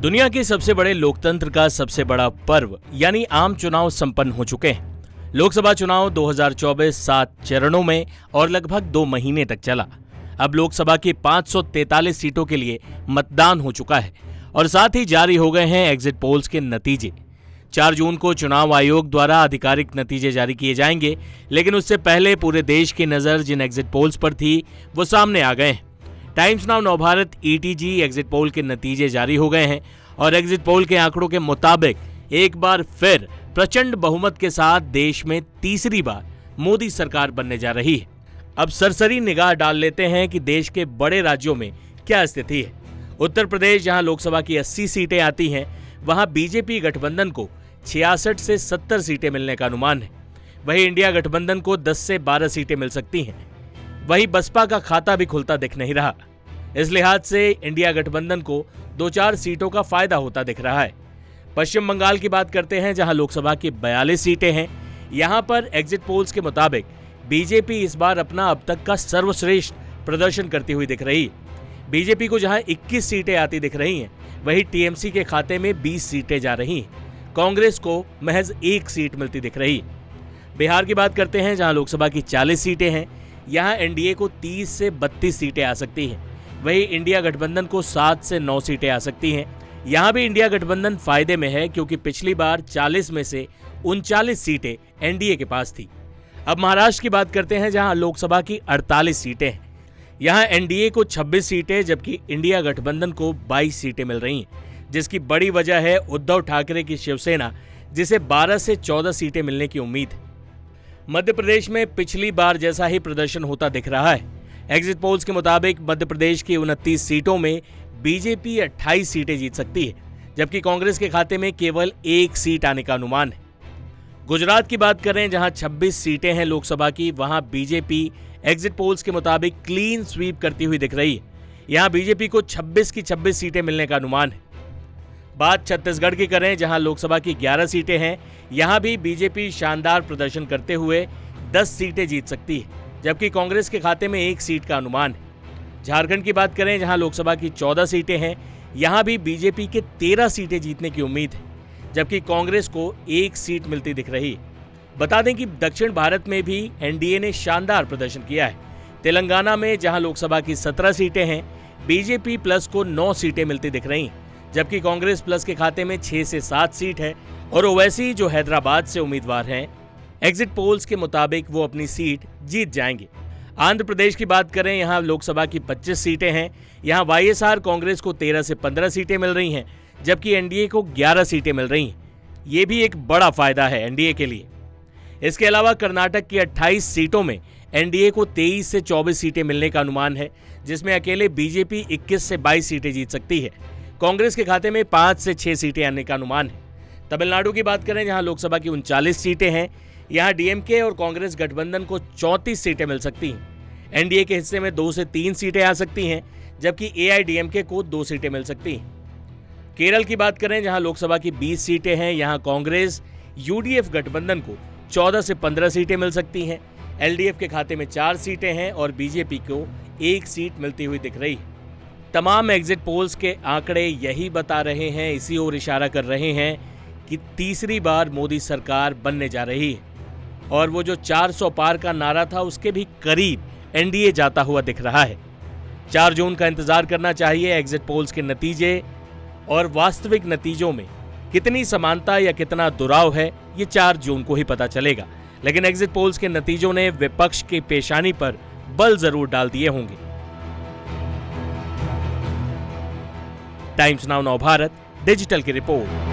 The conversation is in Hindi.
दुनिया के सबसे बड़े लोकतंत्र का सबसे बड़ा पर्व यानी आम चुनाव संपन्न हो चुके हैं। लोकसभा चुनाव 2024 7 चरणों में और लगभग 2 महीने तक चला। अब लोकसभा की 543 सीटों के लिए मतदान हो चुका है और साथ ही जारी हो गए हैं एग्जिट पोल्स के नतीजे। 4 जून को चुनाव आयोग द्वारा आधिकारिक नतीजे जारी किए जाएंगे, लेकिन उससे पहले पूरे देश की नजर जिन एग्जिट पोल्स पर थी वो सामने आ गए हैं। Times now Navbharat ETG exit poll के नतीजे जारी हो गए हैं और एग्जिट पोल के आंकड़ों के मुताबिक एक बार फिर प्रचंड बहुमत के साथ देश में तीसरी बार मोदी सरकार बनने जा रही है। अब सरसरी निगाह डाल लेते हैं कि देश के बड़े राज्यों में क्या स्थिति है। उत्तर प्रदेश, जहां लोकसभा की 80 सीटें आती हैं, वहां बीजेपी गठबंधन को 66 से 70 सीटें मिलने का अनुमान है। वहीं इंडिया गठबंधन को 10 से 12 सीटें मिल सकती हैं। वहीं बसपा का खाता भी खुलता दिख नहीं रहा। इस लिहाज से इंडिया गठबंधन को 2-4 सीटों का फायदा होता दिख रहा है। पश्चिम बंगाल की बात करते हैं, जहां लोकसभा की 42 सीटें हैं। यहां पर एग्जिट पोल्स के मुताबिक बीजेपी इस बार अपना अब तक का सर्वश्रेष्ठ प्रदर्शन करती हुई दिख रही है। बीजेपी को जहां 21 सीटें आती दिख रही हैं, वहीं टीएमसी के खाते में 20 सीटें जा रही हैं। कांग्रेस को महज 1 सीट मिलती दिख रही है। बिहार की बात करते हैं, जहां लोकसभा की 40 सीटें हैं। यहां एनडीए को 30 से 32 सीटें आ सकती हैं। वहीं इंडिया गठबंधन को 7 से 9 सीटें आ सकती हैं। यहां भी इंडिया गठबंधन फायदे में है, क्योंकि पिछली बार 40 में से 39 सीटें एनडीए के पास थी। अब महाराष्ट्र की बात करते हैं, जहां लोकसभा की 48 सीटें हैं। यहां एनडीए को 26 सीटें जबकि इंडिया गठबंधन को 22 सीटें मिल रही हैं, जिसकी बड़ी वजह है उद्धव ठाकरे की शिवसेना, जिसे 12 से 14 सीटें मिलने की उम्मीद है। मध्य प्रदेश में पिछली बार जैसा ही प्रदर्शन होता दिख रहा है। एग्जिट पोल्स के मुताबिक मध्य प्रदेश की 29 सीटों में बीजेपी 28 सीटें जीत सकती है, जबकि कांग्रेस के खाते में केवल 1 सीट आने का अनुमान है। गुजरात की बात करें, जहां 26 सीटें हैं लोकसभा की, वहां बीजेपी एग्जिट पोल्स के मुताबिक क्लीन स्वीप करती हुई दिख रही है। यहां बीजेपी को 26 की 26 सीटें मिलने का अनुमान है। बात छत्तीसगढ़ की करें, जहां लोकसभा की 11 सीटें हैं। यहां भी बीजेपी शानदार प्रदर्शन करते हुए 10 सीटें जीत सकती है, जबकि कांग्रेस के खाते में 1 सीट का अनुमान है। झारखंड की बात करें, जहां लोकसभा की 14 सीटें हैं। यहां भी बीजेपी के 13 सीटें जीतने की उम्मीद है, जबकि कांग्रेस को 1 सीट मिलती दिख रही है। बता दें कि दक्षिण भारत में भी एनडीए ने शानदार प्रदर्शन किया है। तेलंगाना में, जहां लोकसभा की 17 सीटें हैं, बीजेपी प्लस को 9 सीटें मिलती दिख रही हैं, जबकि कांग्रेस प्लस के खाते में 6 से 7 सीट है। और ओवैसी, जो हैदराबाद से उम्मीदवार हैं, एग्जिट पोल्स के मुताबिक वो अपनी सीट जीत जाएंगे। आंध्र प्रदेश की बात करें, यहां लोकसभा की 25 सीटें हैं। यहां वाईएसआर कांग्रेस को 13 से 15 सीटें मिल रही हैं, जबकि एनडीए को 11 सीटें मिल रही हैं। ये भी एक बड़ा फायदा है एनडीए के लिए। इसके अलावा कर्नाटक की 28 सीटों में एनडीए को 23 से 24 सीटें मिलने का अनुमान है, जिसमें अकेले बीजेपी 21 से 22 सीटें जीत सकती है। कांग्रेस के खाते में 5 से 6 सीटें आने का अनुमान है। तमिलनाडु की बात करें, जहां लोकसभा की 39 सीटें हैं। यहां डीएमके और कांग्रेस गठबंधन को 34 सीटें मिल सकती हैं। एनडीए के हिस्से में 2 से 3 सीटें आ सकती हैं, जबकि एआईडीएमके को 2 सीटें मिल सकती हैं। केरल की बात करें, जहां लोकसभा की 20 सीटें हैं। यहां कांग्रेस यूडीएफ गठबंधन को 14 से 15 सीटें मिल सकती हैं। एलडीएफ के खाते में 4 सीटें हैं और बीजेपी को 1 सीट मिलती हुई दिख रही है। तमाम एग्जिट पोल्स के आंकड़े यही बता रहे हैं, इसी ओर इशारा कर रहे हैं कि तीसरी बार मोदी सरकार बनने जा रही है। और वो जो 400 पार का नारा था, उसके भी करीब एनडीए जाता हुआ दिख रहा है। 4 जून का इंतजार करना चाहिए। एग्जिट पोल्स के नतीजे और वास्तविक नतीजों में कितनी समानता या कितना दुराव है, ये 4 जून को ही पता चलेगा। लेकिन एग्जिट पोल्स के नतीजों ने विपक्ष की पेशानी पर बल जरूर डाल दिए होंगे। टाइम्स नाउ नवभारत डिजिटल की रिपोर्ट।